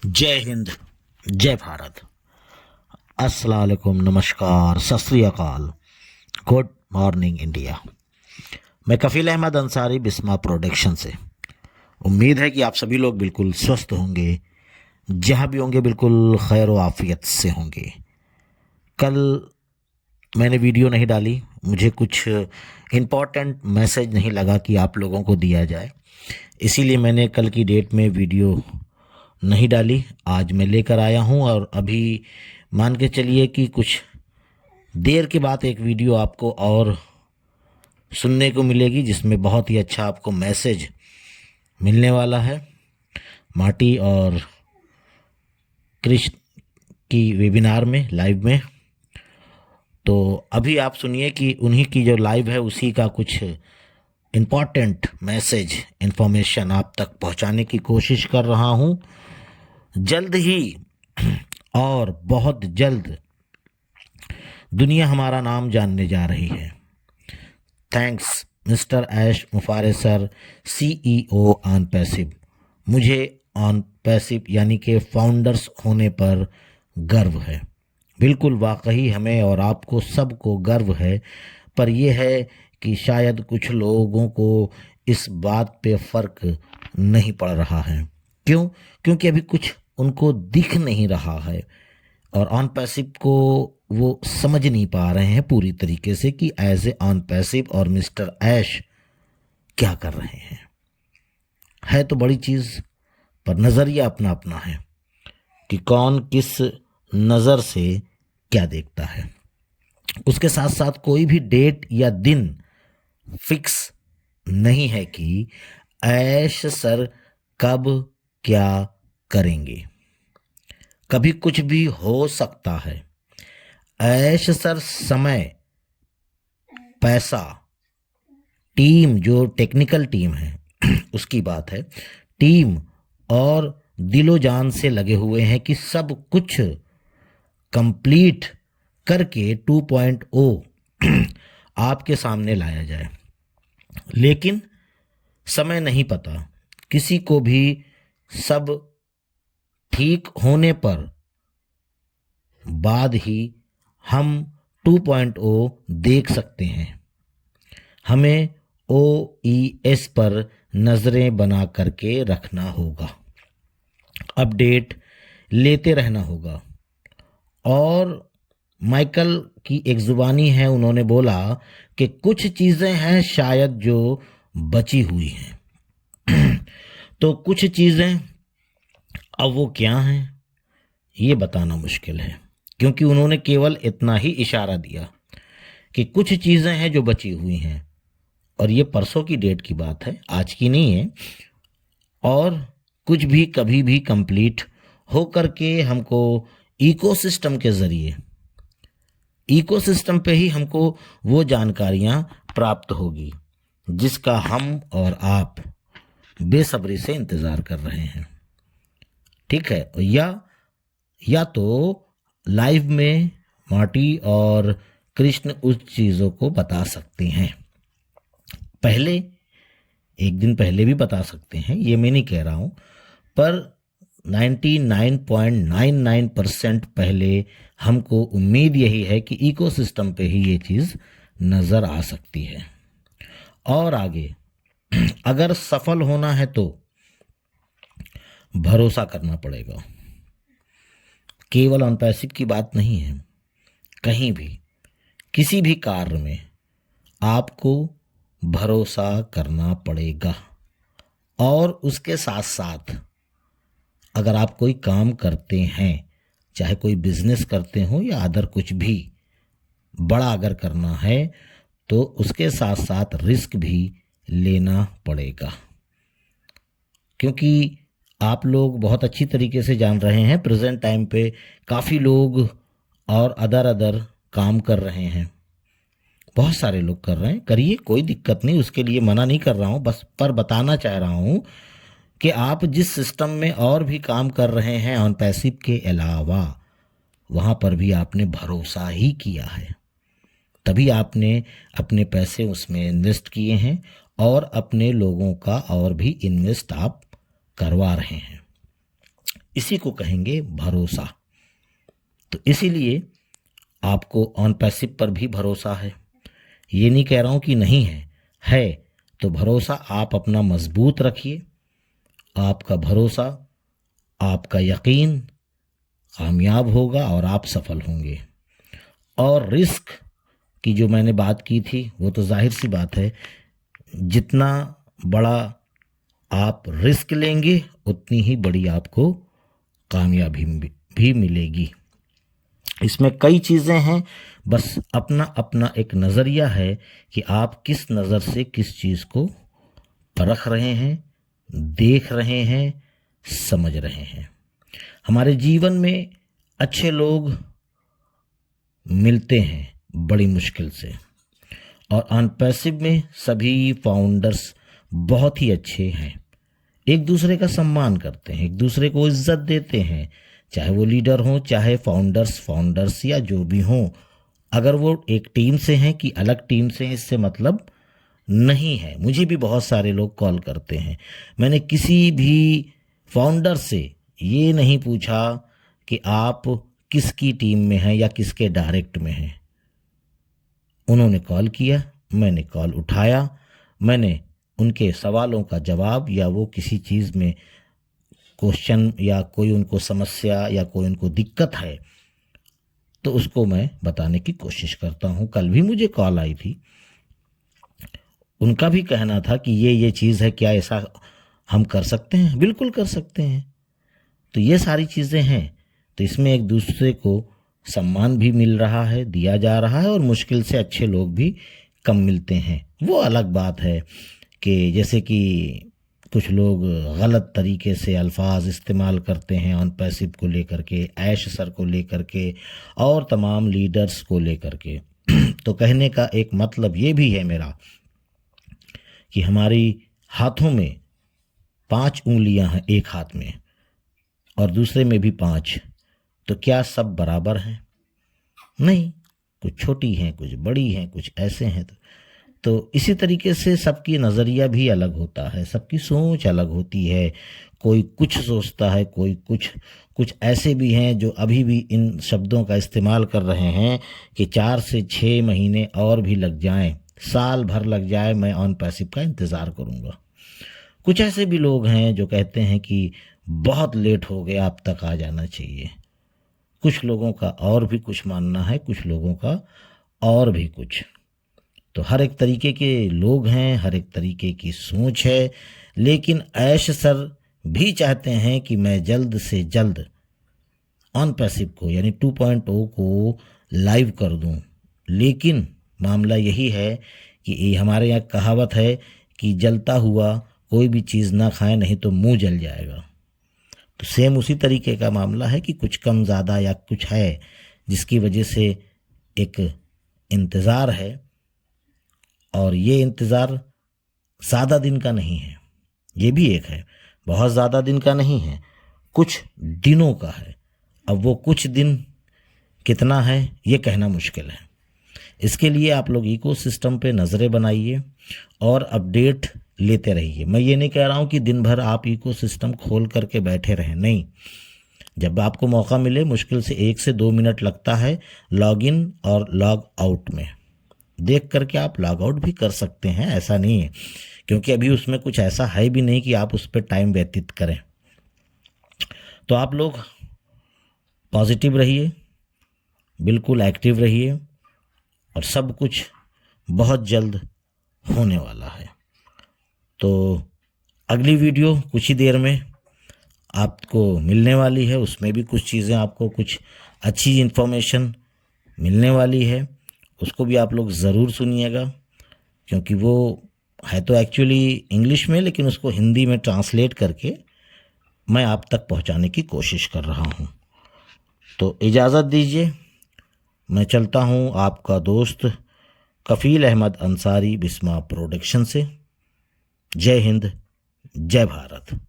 जय हिंद, जय भारत। अस्सलाम वालेकुम, नमस्कार, सत श्री अकाल, गुड मॉर्निंग इंडिया। मैं कफील अहमद अंसारी, बिस्मा प्रोडक्शन से। उम्मीद है कि आप सभी लोग बिल्कुल स्वस्थ होंगे, जहाँ भी होंगे बिल्कुल खैर व आफियत से होंगे। कल मैंने वीडियो नहीं डाली, मुझे कुछ इम्पोर्टेंट मैसेज नहीं लगा कि आप लोगों को दिया जाए, इसीलिए मैंने कल की डेट में वीडियो नहीं डाली। आज मैं लेकर आया हूँ और अभी मान के चलिए कि कुछ देर के बाद एक वीडियो आपको और सुनने को मिलेगी, जिसमें बहुत ही अच्छा आपको मैसेज मिलने वाला है। माटी और कृष्ण की वेबिनार में, लाइव में। तो अभी आप सुनिए कि उन्हीं की जो लाइव है उसी का कुछ इम्पॉर्टेंट मैसेज, इन्फॉर्मेशन आप तक पहुंचाने की कोशिश कर रहा हूं। जल्द ही और बहुत जल्द दुनिया हमारा नाम जानने जा रही है। Thanks mister Ash Mufareh sir, CEO OnPassive. मुझे ऑन पैसिव यानी कि फाउंडर्स होने पर गर्व है। बिल्कुल वाकई हमें और आपको सबको गर्व है, पर यह है कि शायद कुछ लोगों को इस बात पे फ़र्क नहीं पड़ रहा है। क्यों? क्योंकि अभी कुछ उनको दिख नहीं रहा है और ऑन पैसिव को वो समझ नहीं पा रहे हैं पूरी तरीके से कि एज ए ऑन पैसिव और मिस्टर ऐश क्या कर रहे हैं। है तो बड़ी चीज़, पर नज़रिया अपना अपना है कि कौन किस नज़र से क्या देखता है। उसके साथ साथ कोई भी डेट या दिन फिक्स नहीं है कि ऐश सर कब क्या करेंगे। कभी कुछ भी हो सकता है। ऐश सर समय, पैसा, टीम, जो टेक्निकल टीम है उसकी बात है, टीम और दिलो जान से लगे हुए हैं कि सब कुछ कंप्लीट करके 2.0 आपके सामने लाया जाए। लेकिन समय नहीं पता किसी को भी। सब ठीक होने पर बाद ही हम 2.0 देख सकते हैं। हमें OES पर नज़रें बना करके रखना होगा, अपडेट लेते रहना होगा। और माइकल की एक ज़ुबानी है, उन्होंने बोला कि कुछ चीज़ें हैं शायद जो बची हुई हैं। तो कुछ चीज़ें अब वो क्या हैं ये बताना मुश्किल है, क्योंकि उन्होंने केवल इतना ही इशारा दिया कि कुछ चीज़ें हैं जो बची हुई हैं, और ये परसों की डेट की बात है, आज की नहीं है। और कुछ भी कभी भी कंप्लीट हो करके हमको इकोसिस्टम के ज़रिए, इकोसिस्टम पे ही हमको वो जानकारियाँ प्राप्त होगी जिसका हम और आप बेसब्री से इंतज़ार कर रहे हैं। ठीक है? या तो लाइव में माटी और कृष्ण उस चीज़ों को बता सकते हैं, पहले एक दिन पहले भी बता सकते हैं, ये मैं नहीं कह रहा हूँ, पर 99.99% पहले हमको उम्मीद यही है कि इकोसिस्टम पे ही ये चीज़ नज़र आ सकती है। और आगे अगर सफल होना है तो भरोसा करना पड़ेगा। केवल ऑन पैसिव की बात नहीं है, कहीं भी किसी भी कार्य में आपको भरोसा करना पड़ेगा। और उसके साथ साथ अगर आप कोई काम करते हैं, चाहे कोई बिजनेस करते हो या अदर कुछ भी बड़ा अगर करना है, तो उसके साथ साथ रिस्क भी लेना पड़ेगा। क्योंकि आप लोग बहुत अच्छी तरीके से जान रहे हैं, प्रेजेंट टाइम पे काफ़ी लोग और अदर काम कर रहे हैं, बहुत सारे लोग कर रहे हैं। करिए, कोई दिक्कत नहीं, उसके लिए मना नहीं कर रहा हूँ, बस पर बताना चाह रहा हूँ कि आप जिस सिस्टम में और भी काम कर रहे हैं ऑन पैसिव के अलावा, वहाँ पर भी आपने भरोसा ही किया है, तभी आपने अपने पैसे उसमें इन्वेस्ट किए हैं और अपने लोगों का और भी इन्वेस्ट आप करवा रहे हैं। इसी को कहेंगे भरोसा। तो इसीलिए आपको ऑन पैसिव पर भी भरोसा है। ये नहीं कह रहा हूँ कि नहीं है तो भरोसा आप अपना मजबूत रखिए। आपका भरोसा, आपका यकीन कामयाब होगा और आप सफल होंगे। और रिस्क की जो मैंने बात की थी वो तो जाहिर सी बात है, जितना बड़ा आप रिस्क लेंगे उतनी ही बड़ी आपको कामयाबी भी मिलेगी। इसमें कई चीज़ें हैं, बस अपना अपना एक नज़रिया है कि आप किस नज़र से किस चीज़ को परख रहे हैं, देख रहे हैं, समझ रहे हैं। हमारे जीवन में अच्छे लोग मिलते हैं बड़ी मुश्किल से, और अनपैसिव में सभी फाउंडर्स बहुत ही अच्छे हैं, एक दूसरे का सम्मान करते हैं, एक दूसरे को इज्जत देते हैं, चाहे वो लीडर हों, चाहे फाउंडर्स या जो भी हों। अगर वो एक टीम से हैं कि अलग टीम से हैं, इससे मतलब नहीं है। मुझे भी बहुत सारे लोग कॉल करते हैं, मैंने किसी भी फाउंडर से ये नहीं पूछा कि आप किसकी टीम में हैं या किसके डायरेक्ट में हैं। उन्होंने कॉल किया, मैंने कॉल उठाया, मैंने उनके सवालों का जवाब या वो किसी चीज़ में क्वेश्चन या कोई उनको समस्या या कोई उनको दिक्कत है तो उसको मैं बताने की कोशिश करता हूँ। कल भी मुझे कॉल आई थी, उनका भी कहना था कि ये चीज़ है, क्या ऐसा हम कर सकते हैं? बिल्कुल कर सकते हैं। तो ये सारी चीज़ें हैं, तो इसमें एक दूसरे को सम्मान भी मिल रहा है, दिया जा रहा है, और मुश्किल से अच्छे लोग भी कम मिलते हैं। वो अलग बात है कि जैसे कि कुछ लोग गलत तरीके से अल्फाज इस्तेमाल करते हैं ऑन पैसिव को लेकर के, ऐश सर को लेकर के और तमाम लीडर्स को लेकर के। तो कहने का एक मतलब ये भी है मेरा कि हमारी हाथों में 5 उंगलियां हैं, एक हाथ में और दूसरे में भी 5, तो क्या सब बराबर हैं? नहीं, कुछ छोटी हैं, कुछ बड़ी हैं, कुछ ऐसे हैं। तो इसी तरीके से सबकी नज़रिया भी अलग होता है, सबकी सोच अलग होती है। कोई कुछ सोचता है, कोई कुछ ऐसे भी हैं जो अभी भी इन शब्दों का इस्तेमाल कर रहे हैं कि 4 से 6 महीने और भी लग जाएं, साल भर लग जाए, मैं ऑन पैसिव का इंतज़ार करूंगा। कुछ ऐसे भी लोग हैं जो कहते हैं कि बहुत लेट हो गया, अब तक आ जाना चाहिए। कुछ लोगों का और भी कुछ मानना है, कुछ लोगों का और भी कुछ। तो हर एक तरीके के लोग हैं, हर एक तरीके की सोच है, लेकिन ऐश सर भी चाहते हैं कि मैं जल्द से जल्द ऑन पैसिव को यानी 2.0 को लाइव कर दूं। लेकिन मामला यही है कि ये हमारे यहाँ कहावत है कि जलता हुआ कोई भी चीज़ ना खाए, नहीं तो मुंह जल जाएगा। तो सेम उसी तरीके का मामला है कि कुछ कम ज़्यादा या कुछ है जिसकी वजह से एक इंतज़ार है, और ये इंतज़ार ज़्यादा दिन का नहीं है। ये भी एक है, बहुत ज़्यादा दिन का नहीं है, कुछ दिनों का है। अब वो कुछ दिन कितना है ये कहना मुश्किल है। इसके लिए आप लोग इकोसिस्टम पे नज़रें बनाइए और अपडेट लेते रहिए। मैं ये नहीं कह रहा हूँ कि दिन भर आप इकोसिस्टम खोल करके बैठे रहें, नहीं। जब आपको मौका मिले, मुश्किल से 1 से 2 मिनट लगता है लॉगिन और लॉग आउट में, देख करके आप लॉग आउट भी कर सकते हैं, ऐसा नहीं है, क्योंकि अभी उसमें कुछ ऐसा है भी नहीं कि आप उस पर टाइम व्यतीत करें। तो आप लोग पॉजिटिव रहिए, बिल्कुल एक्टिव रहिए, और सब कुछ बहुत जल्द होने वाला है। तो अगली वीडियो कुछ ही देर में आपको मिलने वाली है, उसमें भी कुछ चीज़ें आपको कुछ अच्छी इन्फॉर्मेशन मिलने वाली है, उसको भी आप लोग ज़रूर सुनिएगा, क्योंकि वो है तो एक्चुअली इंग्लिश में, लेकिन उसको हिंदी में ट्रांसलेट करके मैं आप तक पहुंचाने की कोशिश कर रहा हूं। तो इजाज़त दीजिए, मैं चलता हूं, आपका दोस्त कफ़ील अहमद अंसारी, बिस्मा प्रोडक्शन से। जय हिंद, जय भारत।